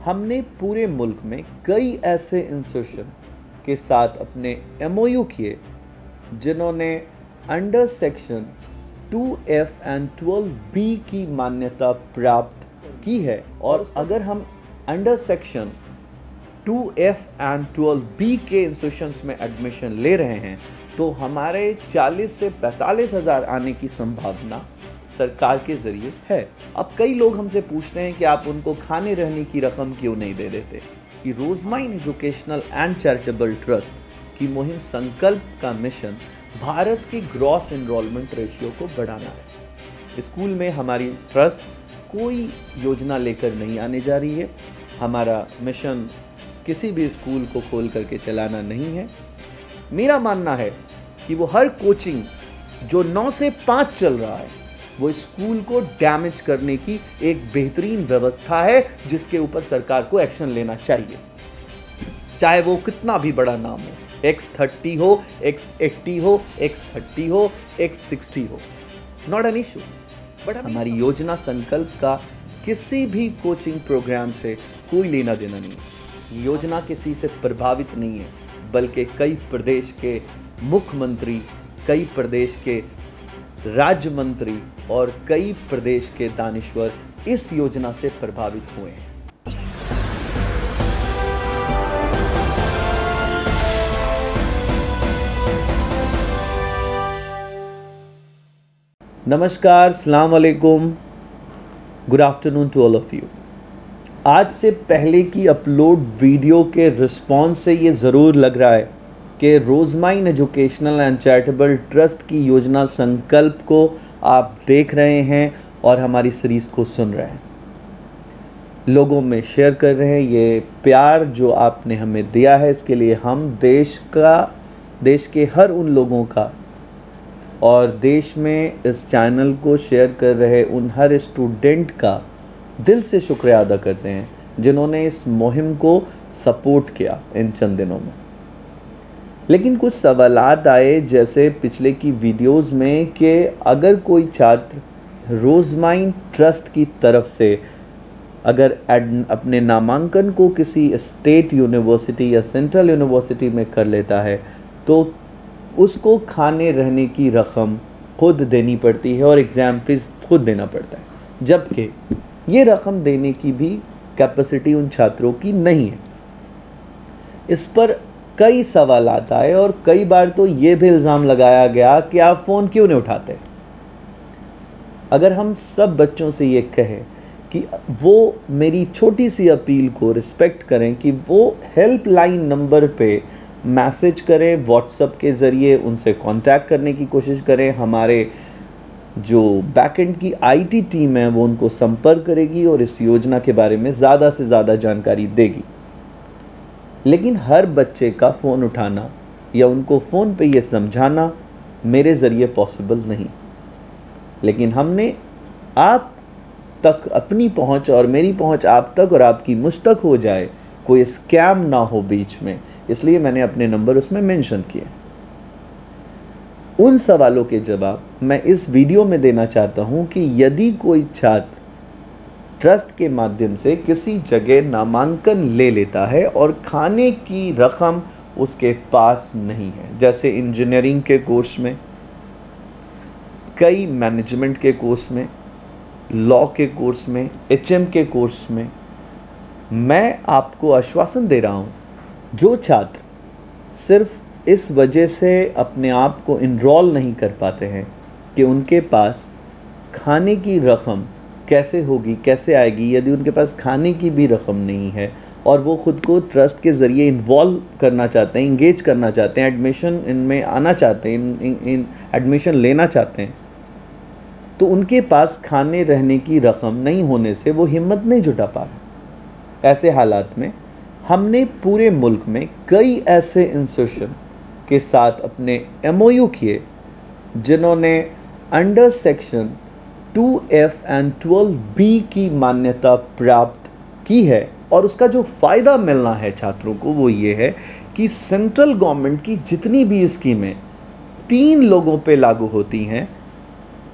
हमने पूरे मुल्क में कई ऐसे इंस्टीट्यूशन के साथ अपने MOU किए जिन्होंने under section 2F and 12B की मान्यता प्राप्त की है। और अगर हम under section 2F and 12B के इंस्टीट्यूशंस में एडमिशन ले रहे हैं तो हमारे 40 से 45 हज़ार आने की संभावना सरकार के जरिए है। अब कई लोग हमसे पूछते हैं कि आप उनको खाने रहने की रकम क्यों नहीं दे देते। कि रोजमाइन एजुकेशनल एंड चैरिटेबल ट्रस्ट की मुहिम संकल्प का मिशन भारत की ग्रॉस एनरोलमेंट रेशियो को बढ़ाना है। स्कूल में हमारी ट्रस्ट कोई योजना लेकर नहीं आने जा रही है। हमारा मिशन किसी भी स्कूल को खोल करके चलाना नहीं है। मेरा मानना है कि वो हर कोचिंग जो 9 से 5 चल रहा है वो स्कूल को डैमेज करने की एक बेहतरीन व्यवस्था है जिसके ऊपर सरकार को एक्शन लेना चाहिए, चाहे वो कितना भी बड़ा नाम हो, X30 हो, X80 हो, X30 हो, X60 हो, नॉट एन इशू। बट हमारी योजना संकल्प का किसी भी कोचिंग प्रोग्राम से कोई लेना देना नहीं है। योजना किसी से प्रभावित नहीं है, बल्कि कई प्रदेश के मुख्यमंत्री, कई प्रदेश के राज्य मंत्री और कई प्रदेश के दानिश्वर इस योजना से प्रभावित हुए हैं। नमस्कार, अस्सलाम वालेकुम, good afternoon to all of you. आज से पहले की अपलोड वीडियो के रिस्पॉन्स से ये ज़रूर लग रहा है कि रोजमाइन एजुकेशनल एंड चैरिटेबल ट्रस्ट की योजना संकल्प को आप देख रहे हैं और हमारी सीरीज़ को सुन रहे हैं, लोगों में शेयर कर रहे हैं। ये प्यार जो आपने हमें दिया है इसके लिए हम देश के हर उन लोगों का और देश में इस चैनल को शेयर कर रहे उन हर स्टूडेंट का दिल से शुक्रिया अदा करते हैं जिन्होंने इस मुहिम को सपोर्ट किया इन चंद दिनों में। लेकिन कुछ सवालात आए जैसे पिछले की वीडियोस में कि अगर कोई छात्र रोजमाइन ट्रस्ट की तरफ से अगर अपने नामांकन को किसी स्टेट यूनिवर्सिटी या सेंट्रल यूनिवर्सिटी में कर लेता है तो उसको खाने रहने की रकम खुद देनी पड़ती है और एग्ज़ाम फीस खुद देना पड़ता है, जबकि ये रकम देने की भी कैपेसिटी उन छात्रों की नहीं है। इस पर कई सवालात आए और कई बार तो ये भी इल्ज़ाम लगाया गया कि आप फ़ोन क्यों नहीं उठाते। अगर हम सब बच्चों से ये कहें कि वो मेरी छोटी सी अपील को रिस्पेक्ट करें कि वो हेल्पलाइन नंबर पे मैसेज करें, व्हाट्सएप के ज़रिए उनसे कांटेक्ट करने की कोशिश करें, हमारे जो बैकएंड की IT टीम है वो उनको संपर्क करेगी और इस योजना के बारे में ज़्यादा से ज़्यादा जानकारी देगी। लेकिन हर बच्चे का फ़ोन उठाना या उनको फ़ोन पे ये समझाना मेरे ज़रिए पॉसिबल नहीं। लेकिन हमने आप तक अपनी पहुंच और मेरी पहुंच आप तक और आपकी मुझ तक हो जाए, कोई स्कैम ना हो बीच में, इसलिए मैंने अपने नंबर उसमें मेंशन किए। उन सवालों के जवाब मैं इस वीडियो में देना चाहता हूं कि यदि कोई छात्र ट्रस्ट के माध्यम से किसी जगह नामांकन ले लेता है और खाने की रकम उसके पास नहीं है, जैसे इंजीनियरिंग के कोर्स में, कई मैनेजमेंट के कोर्स में, लॉ के कोर्स में, HM के कोर्स में, मैं आपको आश्वासन दे रहा हूँ जो छात्र सिर्फ इस वजह से अपने आप को इनरोल नहीं कर पाते हैं कि उनके पास खाने की रकम कैसे होगी, कैसे आएगी, यदि उनके पास खाने की भी रकम नहीं है और वो ख़ुद को ट्रस्ट के ज़रिए इन्वॉल्व करना चाहते हैं, इंगेज करना चाहते हैं, एडमिशन इनमें आना चाहते हैं, एडमिशन लेना चाहते हैं, तो उनके पास खाने रहने की रकम नहीं होने से वो हिम्मत नहीं जुटा पा रहे। ऐसे हालात में हमने पूरे मुल्क में कई ऐसे इंस्टीट्यूशन के साथ अपने MOU किए जिन्होंने under section 2F and 12B की मान्यता प्राप्त की है। और उसका जो फ़ायदा मिलना है छात्रों को वो ये है कि सेंट्रल गवर्नमेंट की जितनी भी स्कीमें 3 लोगों पे लागू होती हैं,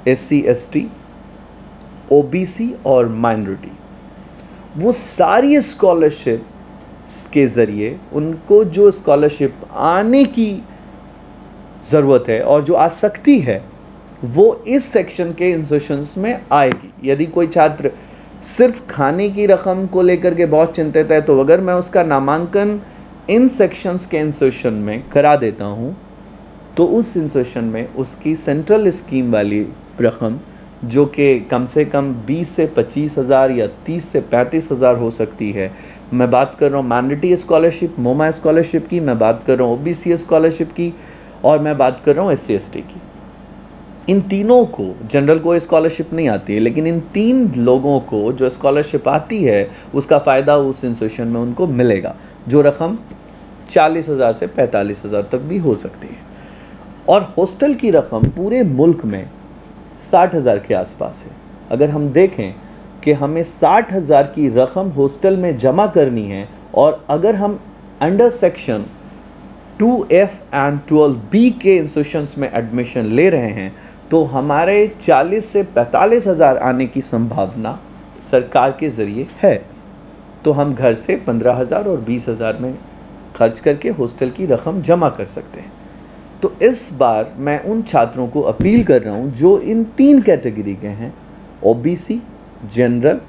SC ST, OBC और माइनॉरिटी, वो सारी स्कॉलरशिप के ज़रिए उनको जो स्कॉलरशिप आने की ज़रूरत है और जो आ सकती है वो इस सेक्शन के इंस्टीट्यूशंस में आएगी। यदि कोई छात्र सिर्फ खाने की रकम को लेकर के बहुत चिंतित है, तो अगर मैं उसका नामांकन इन सेक्शंस के इंस्टीट्यूशन में करा देता हूँ तो उस इंस्टीट्यूशन में उसकी सेंट्रल स्कीम वाली रकम, जो कि कम से कम 20 से 25 हज़ार या 30 से 35 हज़ार हो सकती है। मैं बात कर रहा हूँ मैंडेटरी स्कॉलरशिप, मोमा स्कॉलरशिप की, मैं बात कर रहा हूँ ओबीसी स्कॉलरशिप की, और मैं बात कर रहा हूँ SC ST की। इन तीनों को, जनरल को स्कॉलरशिप नहीं आती है, लेकिन इन तीन लोगों को जो स्कॉलरशिप आती है उसका फ़ायदा उस इंस्टीट्यूशन में उनको मिलेगा, जो रकम 40 हज़ार से 45 हज़ार तक भी हो सकती है। और हॉस्टल की रकम पूरे मुल्क में 60 हज़ार के आसपास है। अगर हम देखें कि हमें 60 हज़ार की रकम हॉस्टल में जमा करनी है, और अगर हम under section 2F and 12B के इंस्टीट्यूशंस में एडमिशन ले रहे हैं, तो हमारे 40 से 45 हज़ार आने की संभावना सरकार के ज़रिए है। तो हम घर से 15 हज़ार और 20 हज़ार में खर्च करके हॉस्टल की रकम जमा कर सकते हैं। तो इस बार मैं उन छात्रों को अपील कर रहा हूं जो इन तीन कैटेगरी के हैं, ओबीसी, जनरल,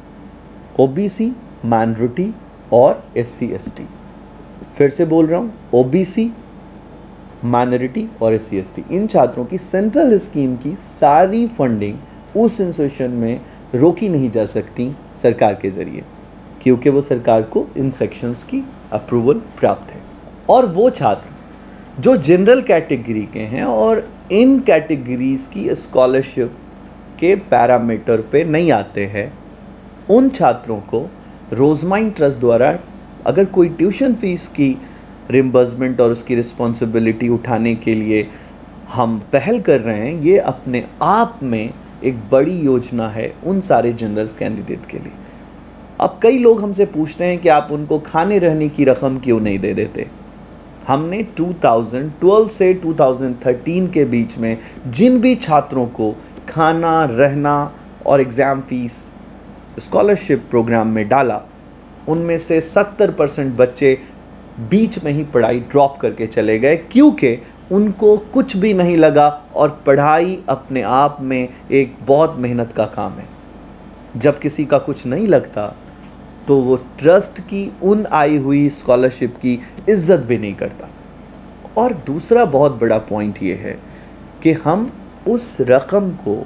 ओबीसी, माइनॉरिटी और SC ST। फिर से बोल रहा हूं, ओबीसी, माइनॉरिटी और SC ST, इन छात्रों की सेंट्रल स्कीम की सारी फंडिंग उस इंस्टीट्यूशन में रोकी नहीं जा सकती सरकार के ज़रिए, क्योंकि वो सरकार को इन सेक्शंस की अप्रूवल प्राप्त है। और वो छात्र जो जनरल कैटेगरी के हैं और इन कैटेगरीज़ की स्कॉलरशिप के पैरामीटर पे नहीं आते हैं, उन छात्रों को रोज़माइन ट्रस्ट द्वारा अगर कोई ट्यूशन फ़ीस की रिम्बर्समेंट और उसकी रिस्पॉन्सिबिलिटी उठाने के लिए हम पहल कर रहे हैं, ये अपने आप में एक बड़ी योजना है उन सारे जनरल कैंडिडेट के लिए। अब कई लोग हमसे पूछते हैं कि आप उनको खाने रहने की रकम क्यों नहीं दे देते। हमने 2012 से 2013 के बीच में जिन भी छात्रों को खाना, रहना और एग्ज़ाम फीस स्कॉलरशिप प्रोग्राम में डाला, उनमें से 70% बच्चे बीच में ही पढ़ाई ड्रॉप करके चले गए, क्योंकि उनको कुछ भी नहीं लगा और पढ़ाई अपने आप में एक बहुत मेहनत का काम है। जब किसी का कुछ नहीं लगता तो वो ट्रस्ट की उन आई हुई स्कॉलरशिप की इज्जत भी नहीं करता। और दूसरा बहुत बड़ा पॉइंट ये है कि हम उस रकम को,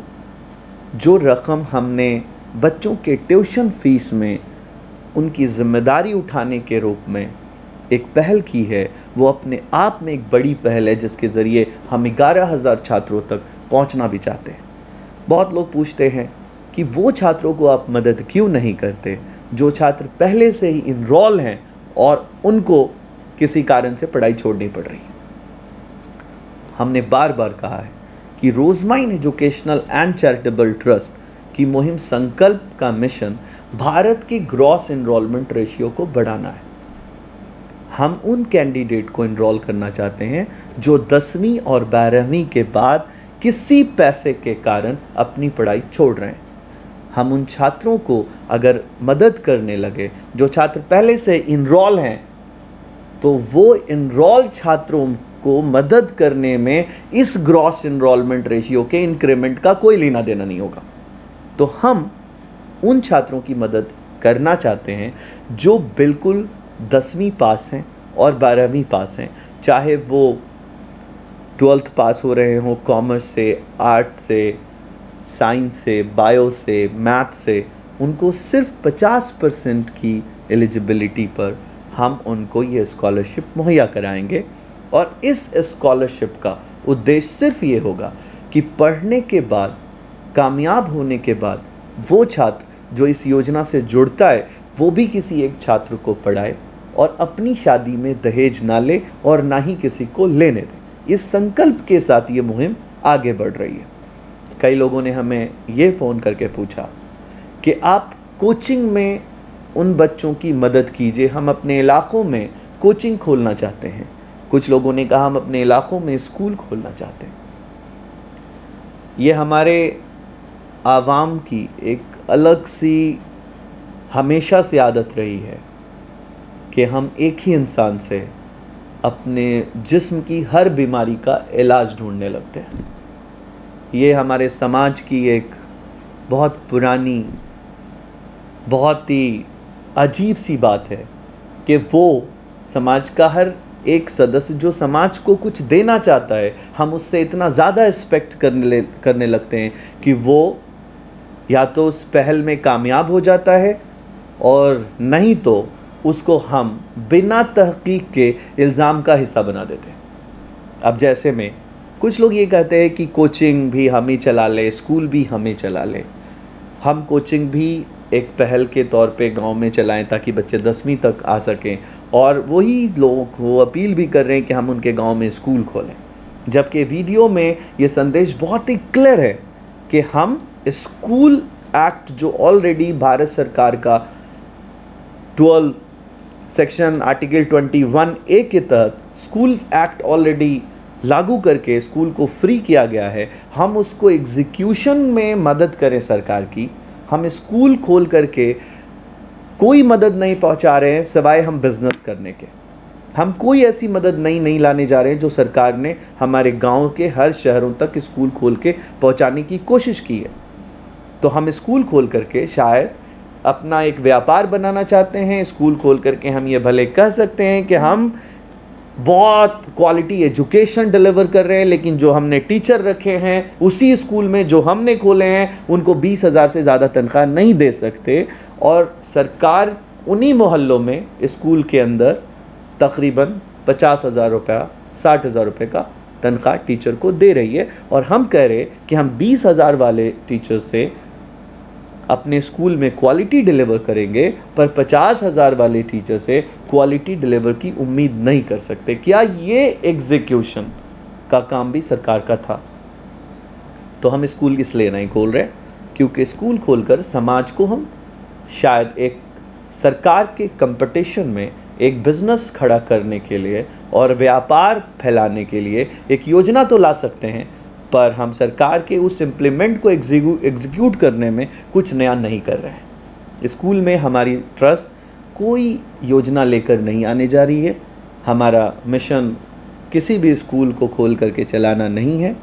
जो रकम हमने बच्चों के ट्यूशन फीस में उनकी ज़िम्मेदारी उठाने के रूप में एक पहल की है, वो अपने आप में एक बड़ी पहल है, जिसके ज़रिए हम 11,000 छात्रों तक पहुंचना भी चाहते हैं। बहुत लोग पूछते हैं कि वो छात्रों को आप मदद क्यों नहीं करते जो छात्र पहले से ही इनरोल हैं और उनको किसी कारण से पढ़ाई छोड़नी पड़ रही है। हमने बार बार कहा है कि रोज़माइन एजुकेशनल एंड चैरिटेबल ट्रस्ट की मुहिम संकल्प का मिशन भारत की ग्रॉस इनरोलमेंट रेशियो को बढ़ाना है। हम उन कैंडिडेट को इनरोल करना चाहते हैं जो 10वीं और 12वीं के बाद किसी पैसे के कारण अपनी पढ़ाई छोड़ रहे हैं। हम उन छात्रों को अगर मदद करने लगे जो छात्र पहले से इनरोल हैं, तो वो इनरोल छात्रों को मदद करने में इस ग्रॉस इनरोलमेंट रेशियो के इंक्रीमेंट का कोई लेना देना नहीं होगा। तो हम उन छात्रों की मदद करना चाहते हैं जो बिल्कुल 10वीं पास हैं और 12वीं पास हैं, चाहे वो 12th पास हो रहे हों कॉमर्स से, आर्ट्स से, साइंस से, बायो से, मैथ से। उनको सिर्फ 50% की एलिजिबिलिटी पर हम उनको ये स्कॉलरशिप मुहैया कराएंगे। और इस स्कॉलरशिप का उद्देश्य सिर्फ ये होगा कि पढ़ने के बाद, कामयाब होने के बाद, वो छात्र जो इस योजना से जुड़ता है वो भी किसी एक छात्र को पढ़ाए और अपनी शादी में दहेज ना ले और ना ही किसी को लेने दे। इस संकल्प के साथ ये मुहिम आगे बढ़ रही है। कई लोगों ने हमें ये फ़ोन करके पूछा कि आप कोचिंग में उन बच्चों की मदद कीजिए, हम अपने इलाक़ों में कोचिंग खोलना चाहते हैं। कुछ लोगों ने कहा हम अपने इलाक़ों में स्कूल खोलना चाहते हैं। ये हमारे आवाम की एक अलग सी हमेशा से आदत रही है कि हम एक ही इंसान से अपने जिस्म की हर बीमारी का इलाज ढूंढने लगते हैं। ये हमारे समाज की एक बहुत पुरानी, बहुत ही अजीब सी बात है कि वो समाज का हर एक सदस्य जो समाज को कुछ देना चाहता है, हम उससे इतना ज़्यादा एक्सपेक्ट करने लगते हैं कि वो या तो उस पहल में कामयाब हो जाता है और नहीं तो उसको हम बिना तहकीक के इल्ज़ाम का हिस्सा बना देते हैं। अब जैसे में कुछ लोग ये कहते हैं कि कोचिंग भी हम ही चला ले, स्कूल भी हम ही चला ले। हम कोचिंग भी एक पहल के तौर पे गांव में चलाएं ताकि बच्चे 10वीं तक आ सकें, और वही लोग वो अपील भी कर रहे हैं कि हम उनके गांव में स्कूल खोलें, जबकि वीडियो में ये संदेश बहुत ही क्लियर है कि हम स्कूल एक्ट जो ऑलरेडी भारत सरकार का 12 सेक्शन आर्टिकल 21A के तहत स्कूल एक्ट ऑलरेडी लागू करके स्कूल को फ्री किया गया है, हम उसको एग्जीक्यूशन में मदद करें सरकार की। हम स्कूल खोल करके कोई मदद नहीं पहुंचा रहे हैं सिवाय हम बिजनेस करने के। हम कोई ऐसी मदद नहीं लाने जा रहे हैं जो सरकार ने हमारे गांव के हर शहरों तक स्कूल खोल के पहुंचाने की कोशिश की है। तो हम स्कूल खोल करके शायद अपना एक व्यापार बनाना चाहते हैं। स्कूल खोल करके हम ये भले कह सकते हैं कि हम बहुत क्वालिटी एजुकेशन डिलीवर कर रहे हैं, लेकिन जो हमने टीचर रखे हैं उसी स्कूल में जो हमने खोले हैं उनको 20,000 से ज़्यादा तनख्वाह नहीं दे सकते, और सरकार उन्हीं मोहल्लों में स्कूल के अंदर तकरीबन 50,000 रुपया 60,000 रुपये का तनख्वाह टीचर को दे रही है। और हम कह रहे कि हम 20,000 वाले टीचर से अपने स्कूल में क्वालिटी डिलीवर करेंगे, पर 50,000 वाले टीचर से क्वालिटी डिलीवर की उम्मीद नहीं कर सकते। क्या ये एग्जीक्यूशन का काम भी सरकार का था? तो हम स्कूल इसलिए नहीं खोल रहे क्योंकि स्कूल खोलकर समाज को हम शायद एक सरकार के कंपटीशन में एक बिजनेस खड़ा करने के लिए और व्यापार फैलाने के लिए एक योजना तो ला सकते हैं, पर हम सरकार के उस इम्प्लीमेंट को एग्जीक्यूट करने में कुछ नया नहीं कर रहे हैं। स्कूल में हमारी ट्रस्ट कोई योजना लेकर नहीं आने जा रही है। हमारा मिशन किसी भी स्कूल को खोल करके चलाना नहीं है।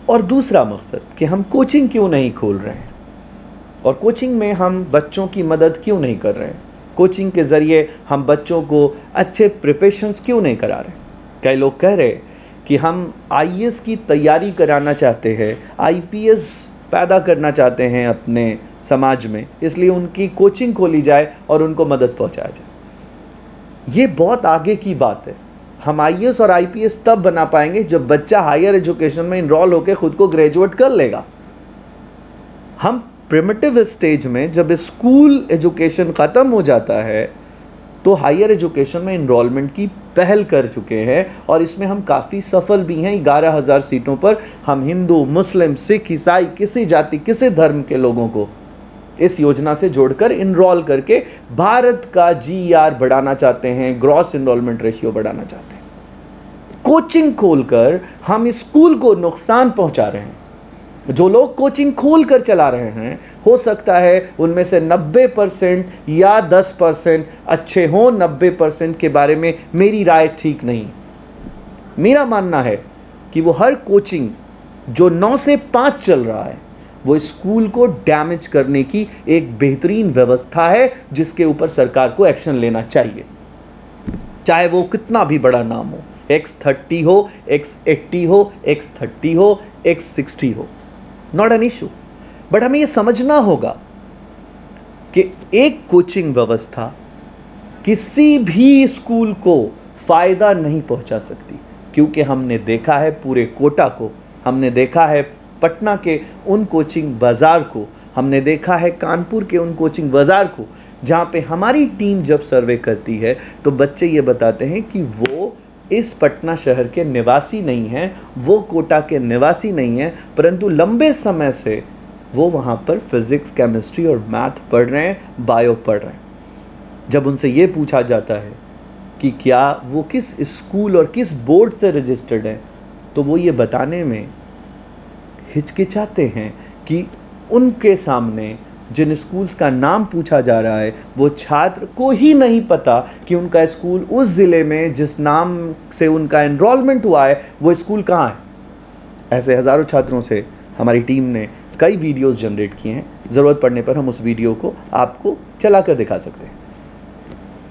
और दूसरा मकसद कि हम कोचिंग क्यों नहीं खोल रहे हैं, और कोचिंग में हम बच्चों की मदद क्यों नहीं कर रहे हैं, कोचिंग के ज़रिए हम बच्चों को अच्छे प्रिपरेशंस क्यों नहीं करा रहे। कई लोग कह रहे कि हम IAS की तैयारी कराना चाहते हैं, IPS पैदा करना चाहते हैं अपने समाज में, इसलिए उनकी कोचिंग खोली जाए और उनको मदद पहुंचाया जाए। ये बहुत आगे की बात है। हम IAS और IPS तब बना पाएंगे जब बच्चा हायर एजुकेशन में इनरोल होकर खुद को ग्रेजुएट कर लेगा। हम प्रिमिटिव स्टेज में जब स्कूल एजुकेशन ख़त्म हो जाता है तो हायर एजुकेशन में इनरोलमेंट की पहल कर चुके हैं, और इसमें हम काफ़ी सफल भी हैं। 11,000 सीटों पर हम हिंदू, मुस्लिम, सिख, ईसाई, किसी जाति, किसी धर्म के लोगों को इस योजना से जोड़कर इनरोल करके भारत का GER बढ़ाना चाहते हैं, ग्रॉस इनरोलमेंट रेशियो बढ़ाना चाहते हैं। कोचिंग खोलकर हम स्कूल को नुकसान पहुंचा रहे हैं। जो लोग कोचिंग खोल कर चला रहे हैं, हो सकता है उनमें से 90% या 10% अच्छे हों। 90% के बारे में मेरी राय ठीक नहीं। मेरा मानना है कि वो हर कोचिंग जो 9 से 5 चल रहा है वो स्कूल को डैमेज करने की एक बेहतरीन व्यवस्था है, जिसके ऊपर सरकार को एक्शन लेना चाहिए, चाहे वो कितना भी बड़ा नाम हो। X30 हो, X80 हो, X30 हो, X60 हो, नॉट एन इशू। बट हमें यह समझना होगा कि एक कोचिंग व्यवस्था किसी भी स्कूल को फायदा नहीं पहुंचा सकती, क्योंकि हमने देखा है पूरे कोटा को, हमने देखा है पटना के उन कोचिंग बाजार को, हमने देखा है कानपुर के उन कोचिंग बाजार को, जहां पे हमारी टीम जब सर्वे करती है तो बच्चे ये बताते हैं कि वो इस पटना शहर के निवासी नहीं हैं, वो कोटा के निवासी नहीं हैं, परंतु लंबे समय से वो वहाँ पर फिज़िक्स, केमिस्ट्री और मैथ पढ़ रहे हैं, बायो पढ़ रहे हैं। जब उनसे ये पूछा जाता है कि क्या वो किस स्कूल और किस बोर्ड से रजिस्टर्ड हैं, तो वो ये बताने में हिचकिचाते हैं कि उनके सामने जिन स्कूल्स का नाम पूछा जा रहा है वो छात्र को ही नहीं पता कि उनका स्कूल उस ज़िले में जिस नाम से उनका एनरोलमेंट हुआ है वो स्कूल कहाँ है। ऐसे हज़ारों छात्रों से हमारी टीम ने कई वीडियोस जनरेट किए हैं। ज़रूरत पड़ने पर हम उस वीडियो को आपको चला कर दिखा सकते हैं।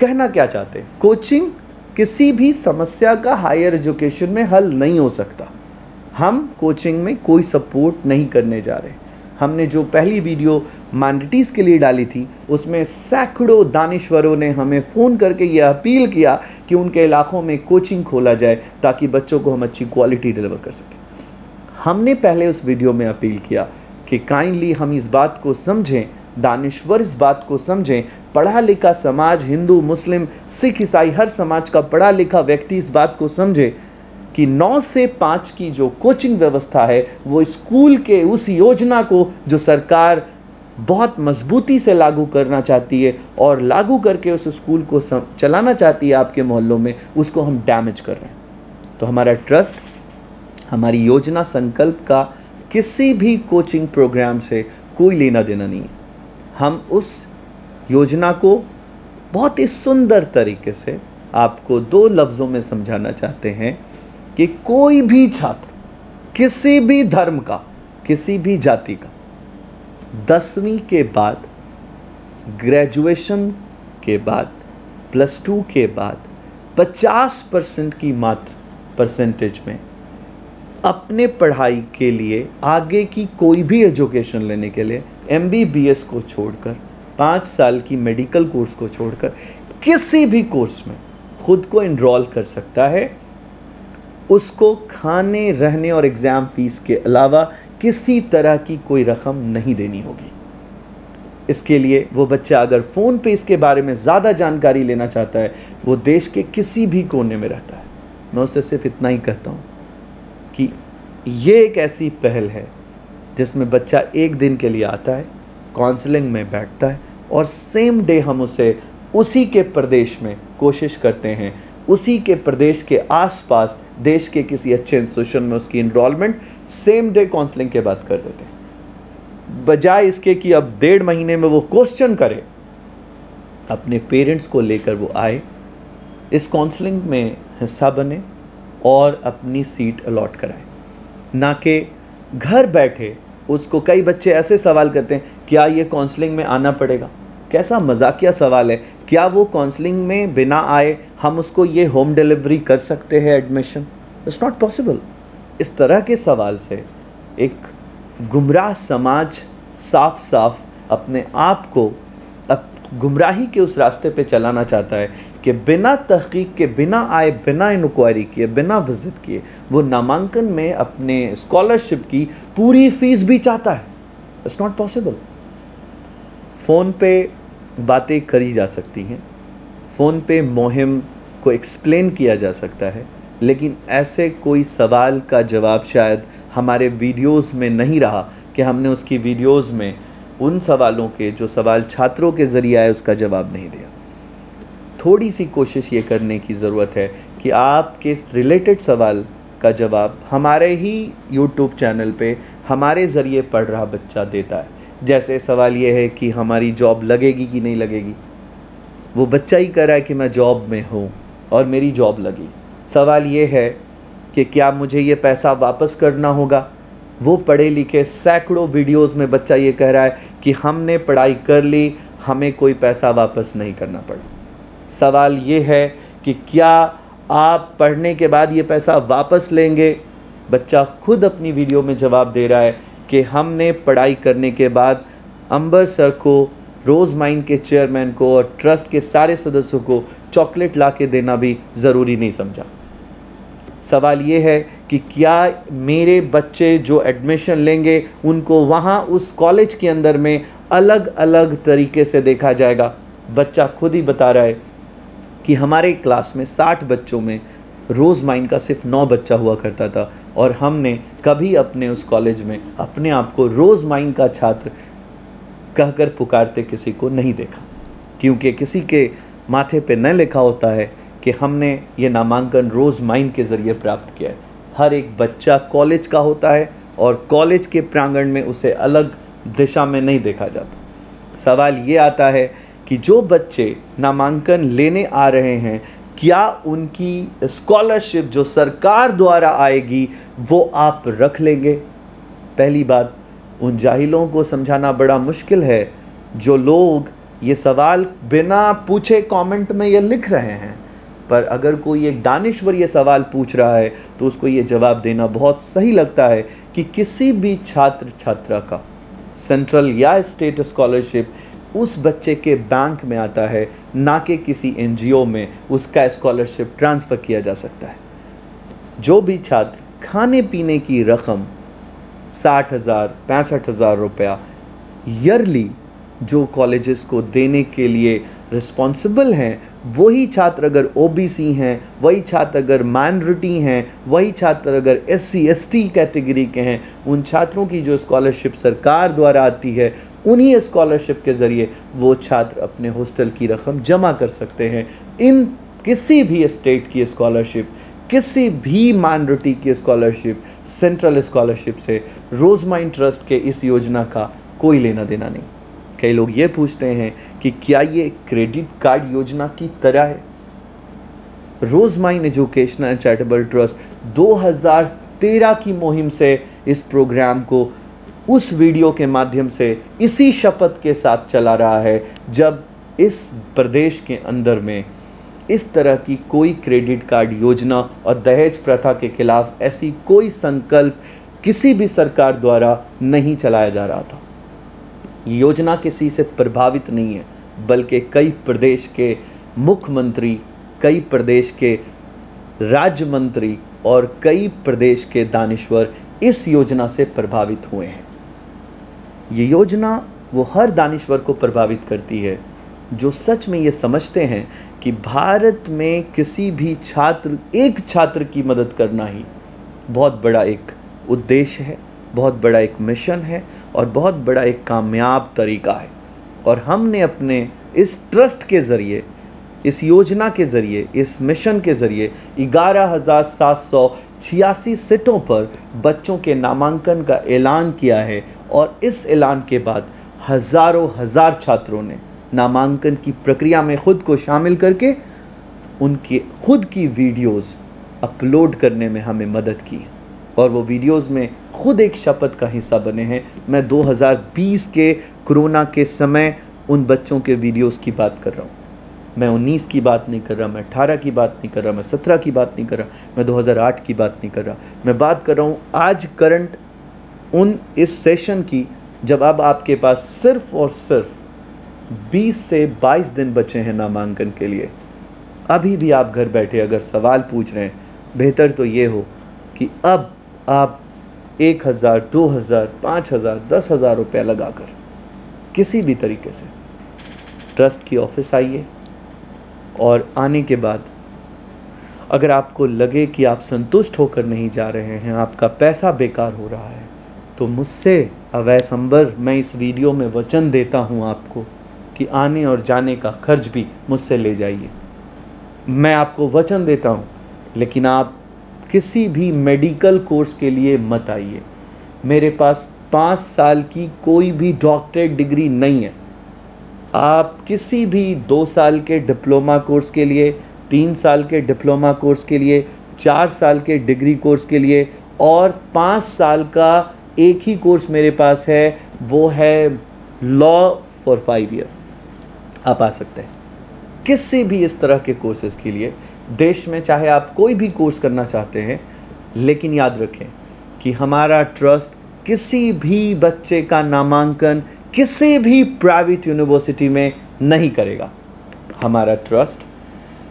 कहना क्या चाहते हैं, कोचिंग किसी भी समस्या का हायर एजुकेशन में हल नहीं हो सकता। हम कोचिंग में कोई सपोर्ट नहीं करने जा रहे। हमने जो पहली वीडियो माइनॉरिटीज़ के लिए डाली थी उसमें सैकड़ों दानिश्वरों ने हमें फ़ोन करके ये अपील किया कि उनके इलाकों में कोचिंग खोला जाए ताकि बच्चों को हम अच्छी क्वालिटी डिलीवर कर सकें। हमने पहले उस वीडियो में अपील किया कि काइंडली हम इस बात को समझें, दानिश्वर इस बात को समझें, पढ़ा लिखा समाज, हिंदू, मुस्लिम, सिख, ईसाई, हर समाज का पढ़ा लिखा व्यक्ति इस बात को समझे कि 9 से 5 की जो कोचिंग व्यवस्था है वो स्कूल के उस योजना को जो सरकार बहुत मजबूती से लागू करना चाहती है और लागू करके उस स्कूल को चलाना चाहती है आपके मोहल्लों में, उसको हम डैमेज कर रहे हैं। तो हमारा ट्रस्ट, हमारी योजना संकल्प का किसी भी कोचिंग प्रोग्राम से कोई लेना देना नहीं है। हम उस योजना को बहुत ही सुंदर तरीके से आपको 2 लफ्ज़ों में समझाना चाहते हैं कि कोई भी छात्र किसी भी धर्म का, किसी भी जाति का 10वीं के बाद, ग्रेजुएशन के बाद, +2 के बाद 50% की मात्र परसेंटेज में अपने पढ़ाई के लिए, आगे की कोई भी एजुकेशन लेने के लिए MBBS को छोड़कर, 5 साल की मेडिकल कोर्स को छोड़कर किसी भी कोर्स में खुद को इनरोल कर सकता है। उसको खाने, रहने और एग्ज़ाम फीस के अलावा किसी तरह की कोई रकम नहीं देनी होगी। इसके लिए वो बच्चा अगर फ़ोन पे इसके बारे में ज़्यादा जानकारी लेना चाहता है, वो देश के किसी भी कोने में रहता है, मैं उससे सिर्फ इतना ही कहता हूँ कि ये एक ऐसी पहल है जिसमें बच्चा 1 दिन के लिए आता है, काउंसलिंग में बैठता है और सेम डे हम उसे उसी के प्रदेश में कोशिश करते हैं, उसी के प्रदेश के आसपास देश के किसी अच्छे इंस्टीट्यूशन में उसकी इनरोलमेंट सेम डे काउंसलिंग के बाद कर देते हैं। बजाय इसके कि अब 1.5 महीने में वो क्वेश्चन करे, अपने पेरेंट्स को लेकर वो आए, इस काउंसलिंग में हिस्सा बने और अपनी सीट अलॉट कराए, ना कि घर बैठे उसको। कई बच्चे ऐसे सवाल करते हैं, क्या ये काउंसलिंग में आना पड़ेगा? कैसा मजाकिया सवाल है। क्या वो काउंसलिंग में बिना आए हम उसको ये होम डिलीवरी कर सकते हैं एडमिशन? It's not possible. इस तरह के सवाल से एक गुमराह समाज साफ साफ अपने आप को गुमराही के उस रास्ते पे चलाना चाहता है कि बिना तहकीक के, बिना आए, बिना इंक्वायरी किए, बिना विजिट किए वो नामांकन में अपने स्कॉलरशिप की पूरी फीस भी चाहता है। It's not possible. फ़ोन पे बातें करी जा सकती हैं, फ़ोन पे मुहिम को एक्सप्लेन किया जा सकता है, लेकिन ऐसे कोई सवाल का जवाब शायद हमारे वीडियोस में नहीं रहा कि हमने उसकी वीडियोस में उन सवालों के जो सवाल छात्रों के ज़रिए आए उसका जवाब नहीं दिया। थोड़ी सी कोशिश ये करने की ज़रूरत है कि आपके रिलेटेड सवाल का जवाब हमारे ही YouTube चैनल पे हमारे ज़रिए पढ़ रहा बच्चा देता है। जैसे सवाल ये है कि हमारी जॉब लगेगी कि नहीं लगेगी, वो बच्चा ही कह रहा है कि मैं जॉब में हूँ और मेरी जॉब लगी। सवाल ये है कि क्या मुझे ये पैसा वापस करना होगा, वो पढ़े लिखे सैकड़ों वीडियोस में बच्चा ये कह रहा है कि हमने पढ़ाई कर ली, हमें कोई पैसा वापस नहीं करना पड़ा। सवाल ये है कि क्या आप पढ़ने के बाद ये पैसा वापस लेंगे, बच्चा खुद अपनी वीडियो में जवाब दे रहा है कि हमने पढ़ाई करने के बाद अंबर सर को, रोज़ माइंड के चेयरमैन को और ट्रस्ट के सारे सदस्यों को चॉकलेट ला के देना भी ज़रूरी नहीं समझा। सवाल ये है कि क्या मेरे बच्चे जो एडमिशन लेंगे उनको वहाँ उस कॉलेज के अंदर में अलग अलग तरीके से देखा जाएगा। बच्चा खुद ही बता रहा है कि हमारे क्लास में 60 बच्चों में रोज़ माइंड का सिर्फ 9 बच्चा हुआ करता था और हमने कभी अपने उस कॉलेज में अपने आप को रोज़ माइंड का छात्र कहकर पुकारते किसी को नहीं देखा, क्योंकि किसी के माथे पे न लिखा होता है कि हमने ये नामांकन रोज़ माइंड के ज़रिए प्राप्त किया है। हर एक बच्चा कॉलेज का होता है और कॉलेज के प्रांगण में उसे अलग दिशा में नहीं देखा जाता। सवाल ये आता है कि जो बच्चे नामांकन लेने आ रहे हैं, क्या उनकी स्कॉलरशिप जो सरकार द्वारा आएगी वो आप रख लेंगे? पहली बात, उन जाहिलों को समझाना बड़ा मुश्किल है जो लोग ये सवाल बिना पूछे कमेंट में ये लिख रहे हैं। पर अगर कोई एक दानिश्वर ये सवाल पूछ रहा है तो उसको ये जवाब देना बहुत सही लगता है कि किसी भी छात्र छात्रा का सेंट्रल या स्टेट स्कॉलरशिप उस बच्चे के बैंक में आता है, ना कि किसी एनजीओ में उसका स्कॉलरशिप ट्रांसफ़र किया जा सकता है। जो भी छात्र खाने पीने की रकम 60,000 65,000 रुपया ईयरली जो कॉलेजेस को देने के लिए रिस्पॉन्सिबल हैं, वही छात्र अगर ओबीसी हैं, वही छात्र अगर माइनॉरिटी हैं, वही छात्र अगर एससी एसटी कैटेगरी के हैं, उन छात्रों की जो स्कॉलरशिप सरकार द्वारा आती है, उन्हीं स्कॉलरशिप के ज़रिए वो छात्र अपने हॉस्टल की रकम जमा कर सकते हैं। इन किसी भी स्टेट की स्कॉलरशिप, किसी भी माइनॉरिटी की स्कॉलरशिप, सेंट्रल स्कॉलरशिप से रोज़माइन ट्रस्ट के इस योजना का कोई लेना देना नहीं। कई लोग ये पूछते हैं कि क्या ये क्रेडिट कार्ड योजना की तरह है? रोज़माइन एजुकेशनल एंड चैरिटेबल ट्रस्ट 2013 की मुहिम से इस प्रोग्राम को उस वीडियो के माध्यम से इसी शपथ के साथ चला रहा है, जब इस प्रदेश के अंदर में इस तरह की कोई क्रेडिट कार्ड योजना और दहेज प्रथा के खिलाफ ऐसी कोई संकल्प किसी भी सरकार द्वारा नहीं चलाया जा रहा था। ये योजना किसी से प्रभावित नहीं है, बल्कि कई प्रदेश के मुख्यमंत्री, कई प्रदेश के राज्य मंत्री और कई प्रदेश के दानिश्वर इस योजना से प्रभावित हुए हैं। ये योजना वो हर दानिश्वर को प्रभावित करती है जो सच में ये समझते हैं कि भारत में किसी भी छात्र, एक छात्र की मदद करना ही बहुत बड़ा एक उद्देश्य है, बहुत बड़ा एक मिशन है और बहुत बड़ा एक कामयाब तरीका है। और हमने अपने इस ट्रस्ट के ज़रिए, इस योजना के ज़रिए, इस मिशन के ज़रिए 11,786 सीटों पर बच्चों के नामांकन का ऐलान किया है और इस ऐलान के बाद हज़ारों हज़ार छात्रों ने नामांकन की प्रक्रिया में ख़ुद को शामिल करके उनके खुद की वीडियोस अपलोड करने में हमें मदद की है और वो वीडियोस में ख़ुद एक शपथ का हिस्सा बने हैं। मैं 2020 के कोरोना के समय उन बच्चों के वीडियोस की बात कर रहा हूँ। मैं 19 की बात नहीं कर रहा, मैं 18 की बात नहीं कर रहा, मैं 17 की बात नहीं कर रहा, मैं 2008 की बात नहीं कर रहा। मैं बात कर रहा हूँ आज करंट उन इस सेशन की, जब अब आपके पास सिर्फ़ और सिर्फ 20 से 22 दिन बचे हैं नामांकन के लिए। अभी भी आप घर बैठे अगर सवाल पूछ रहे हैं, बेहतर तो ये हो कि अब आप 1,000, 2,000, 5,000, 10,000 रुपया लगाकर किसी भी तरीके से ट्रस्ट की ऑफिस आइए और आने के बाद अगर आपको लगे कि आप संतुष्ट होकर नहीं जा रहे हैं, आपका पैसा बेकार हो रहा है, तो मुझसे अवैस अंबर मैं इस वीडियो में वचन देता हूं आपको कि आने और जाने का खर्च भी मुझसे ले जाइए। मैं आपको वचन देता हूं, लेकिन आप किसी भी मेडिकल कोर्स के लिए मत आइए। मेरे पास 5 साल की कोई भी डॉक्टरेट डिग्री नहीं है। आप किसी भी 2 साल के डिप्लोमा कोर्स के लिए, 3 साल के डिप्लोमा कोर्स के लिए, 4 साल के डिग्री कोर्स के लिए और 5 साल का एक ही कोर्स मेरे पास है, वो है लॉ फॉर 5 ईयर। आप आ सकते हैं किसी भी इस तरह के कोर्सेज़ के लिए देश में, चाहे आप कोई भी कोर्स करना चाहते हैं। लेकिन याद रखें कि हमारा ट्रस्ट किसी भी बच्चे का नामांकन किसी भी प्राइवेट यूनिवर्सिटी में नहीं करेगा। हमारा ट्रस्ट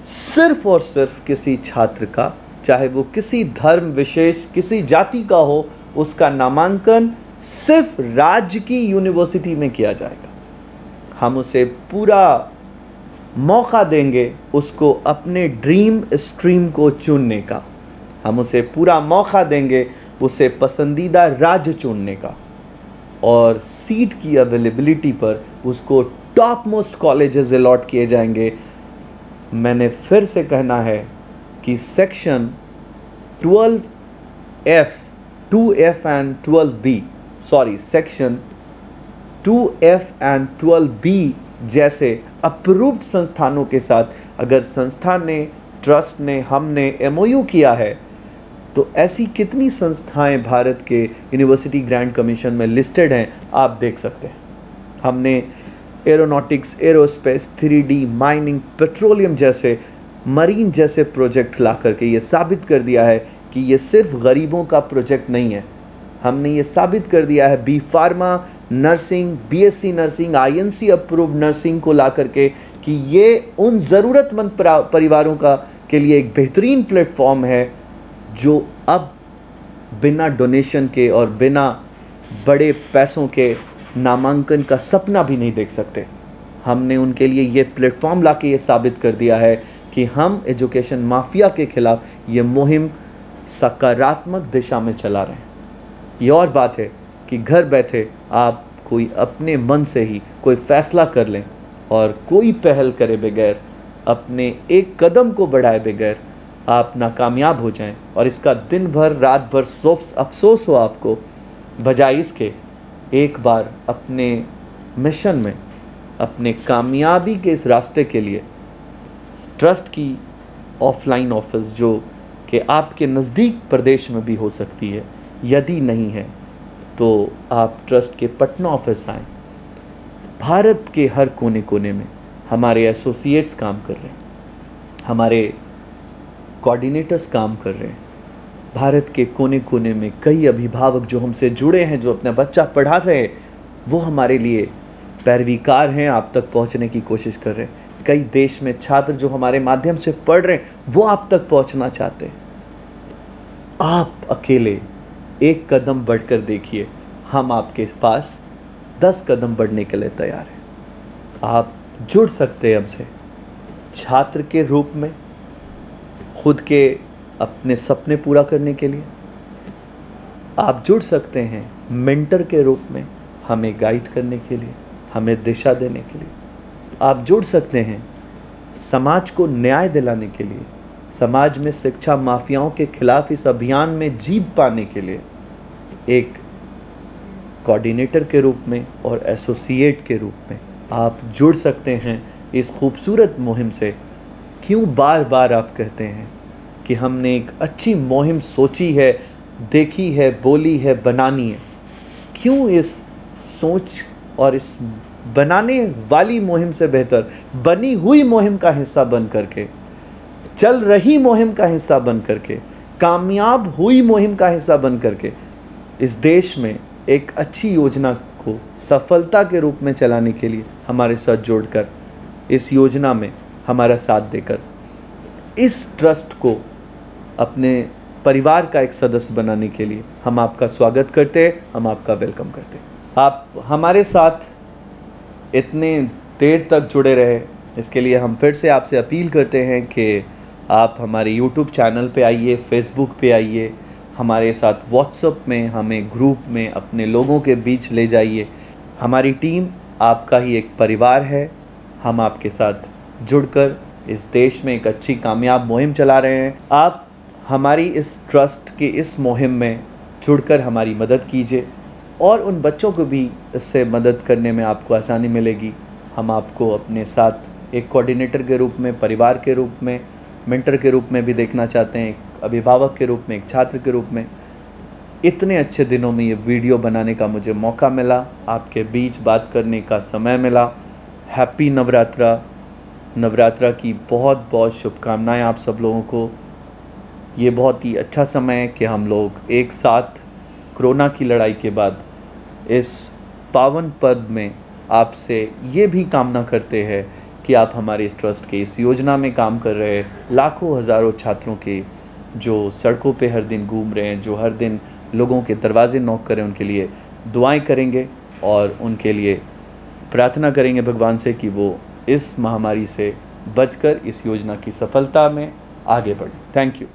सिर्फ और सिर्फ किसी छात्र का, चाहे वो किसी धर्म विशेष, किसी जाति का हो, उसका नामांकन सिर्फ राज्य की यूनिवर्सिटी में किया जाएगा। हम उसे पूरा मौका देंगे उसको अपने ड्रीम स्ट्रीम को चुनने का। हम उसे पूरा मौका देंगे उसे पसंदीदा राज्य चुनने का और सीट की अवेलेबिलिटी पर उसको टॉप मोस्ट कॉलेजेस अलॉट किए जाएंगे। मैंने फिर से कहना है कि section 12F, 2F and 12B, section 2F and 12B जैसे अप्रूव्ड संस्थानों के साथ अगर संस्था ने, ट्रस्ट ने, हमने MOU किया है, तो ऐसी कितनी संस्थाएं भारत के यूनिवर्सिटी ग्रांट कमीशन में लिस्टेड हैं, आप देख सकते हैं। हमने aeronautics, aerospace, 3D, mining, petroleum जैसे, मरीन जैसे प्रोजेक्ट ला करके ये साबित कर दिया है कि ये सिर्फ गरीबों का प्रोजेक्ट नहीं है। हमने ये साबित कर दिया है B pharma, nursing, BSc nursing, INC approved nursing को ला करके कि ये उन ज़रूरतमंद परिवारों का के लिए एक बेहतरीन प्लेटफॉर्म है जो अब बिना डोनेशन के और बिना बड़े पैसों के नामांकन का सपना भी नहीं देख सकते। हमने उनके लिए ये प्लेटफॉर्म लाके ये साबित कर दिया है कि हम एजुकेशन माफिया के खिलाफ ये मुहिम सकारात्मक दिशा में चला रहे हैं। ये और बात है कि घर बैठे आप कोई अपने मन से ही कोई फैसला कर लें और कोई पहल करे बगैर, अपने एक कदम को बढ़ाए बगैर आप नाकामयाब हो जाएं और इसका दिन भर रात भर अफसोस हो आपको, बजाय इसके एक बार अपने मिशन में, अपने कामयाबी के इस रास्ते के लिए ट्रस्ट की ऑफलाइन ऑफिस जो कि आपके नज़दीक प्रदेश में भी हो सकती है, यदि नहीं है तो आप ट्रस्ट के पटना ऑफिस आएँ। भारत के हर कोने कोने में हमारे एसोसिएट्स काम कर रहे हैं, हमारे कोऑर्डिनेटर्स काम कर रहे हैं। भारत के कोने कोने में कई अभिभावक जो हमसे जुड़े हैं, जो अपना बच्चा पढ़ा रहे हैं, वो हमारे लिए पैरवीकार हैं, आप तक पहुंचने की कोशिश कर रहे हैं। कई देश में छात्र जो हमारे माध्यम से पढ़ रहे हैं, वो आप तक पहुंचना चाहते हैं। आप अकेले एक कदम बढ़कर देखिए, हम आपके पास 10 कदम बढ़ने के लिए तैयार हैं। आप जुड़ सकते हैं हमसे छात्र के रूप में, खुद के अपने सपने पूरा करने के लिए। आप जुड़ सकते हैं मेंटर के रूप में, हमें गाइड करने के लिए, हमें दिशा देने के लिए। आप जुड़ सकते हैं समाज को न्याय दिलाने के लिए, समाज में शिक्षा माफियाओं के खिलाफ इस अभियान में जीत पाने के लिए। एक कोऑर्डिनेटर के रूप में और एसोसिएट के रूप में आप जुड़ सकते हैं इस खूबसूरत मुहिम से। क्यों बार बार आप कहते हैं कि हमने एक अच्छी मुहिम सोची है, देखी है, बोली है, बनानी है? क्यों इस सोच और इस बनाने वाली मुहिम से बेहतर बनी हुई मुहिम का हिस्सा बन करके, चल रही मुहिम का हिस्सा बन करके, कामयाब हुई मुहिम का हिस्सा बन करके इस देश में एक अच्छी योजना को सफलता के रूप में चलाने के लिए हमारे साथ जोड़कर, इस योजना में हमारा साथ देकर, इस ट्रस्ट को अपने परिवार का एक सदस्य बनाने के लिए हम आपका स्वागत करते हैं, हम आपका वेलकम करते हैं। आप हमारे साथ इतने देर तक जुड़े रहे, इसके लिए हम फिर से आपसे अपील करते हैं कि आप हमारे YouTube चैनल पे आइए, Facebook पे आइए, हमारे साथ WhatsApp में, हमें ग्रुप में अपने लोगों के बीच ले जाइए। हमारी टीम आपका ही एक परिवार है। हम आपके साथ जुड़कर इस देश में एक अच्छी कामयाब मुहिम चला रहे हैं। आप हमारी इस ट्रस्ट की इस मुहिम में जुड़कर हमारी मदद कीजिए और उन बच्चों को भी इससे मदद करने में आपको आसानी मिलेगी। हम आपको अपने साथ एक कोऑर्डिनेटर के रूप में, परिवार के रूप में, मेंटर के रूप में भी देखना चाहते हैं, एक अभिभावक के रूप में, एक छात्र के रूप में। इतने अच्छे दिनों में ये वीडियो बनाने का मुझे मौका मिला, आपके बीच बात करने का समय मिला। हैप्पी नवरात्रा, नवरात्रा की बहुत बहुत शुभकामनाएं आप सब लोगों को। ये बहुत ही अच्छा समय है कि हम लोग एक साथ कोरोना की लड़ाई के बाद इस पावन पर्व में आपसे ये भी कामना करते हैं कि आप हमारे इस ट्रस्ट के इस योजना में काम कर रहे लाखों हज़ारों छात्रों के जो सड़कों पे हर दिन घूम रहे हैं, जो हर दिन लोगों के दरवाजे नॉक करें, उनके लिए दुआएं करेंगे और उनके लिए प्रार्थना करेंगे भगवान से कि वो इस महामारी से बचकर इस योजना की सफलता में आगे बढ़ें। Thank you.